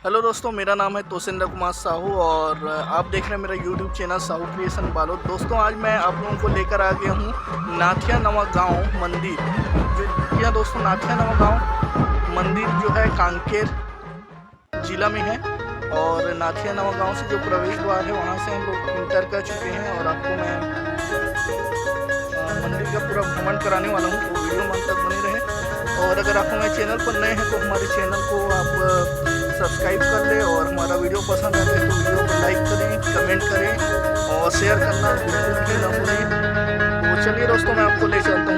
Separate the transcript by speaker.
Speaker 1: Hello दोस्तों, मेरा नाम है तोशिंदर कुमार साहू और आप देख रहे हैं मेरा यूट्यूब चैनल साहू क्रिएशन बालोद। दोस्तों, आज मैं आप लोगों को लेकर आ गया हूँ नाथिया नवा गाँव मंदिर। जी हाँ दोस्तों, नाथिया नवा गाँव मंदिर जो है कांकेर ज़िला में है। और नाथिया नवा गाँव से जो प्रवेश द्वार है वहाँ से हम लोग इंटर कर चुके हैं और आपको मैं मंदिर का पूरा भ्रमण कराने वाला हूँ, तो वीडियो में अंत तक बने रहें। और अगर आप हमारे चैनल पर नए हैं तो हमारे चैनल को आप सब्सक्राइब कर लें और हमारा वीडियो पसंद आए तो वीडियो को लाइक करें, कमेंट करें और शेयर करना बिल्कुल भी ना भूलें। तो चलिए दोस्तों, मैं आपको ले चलता हूँ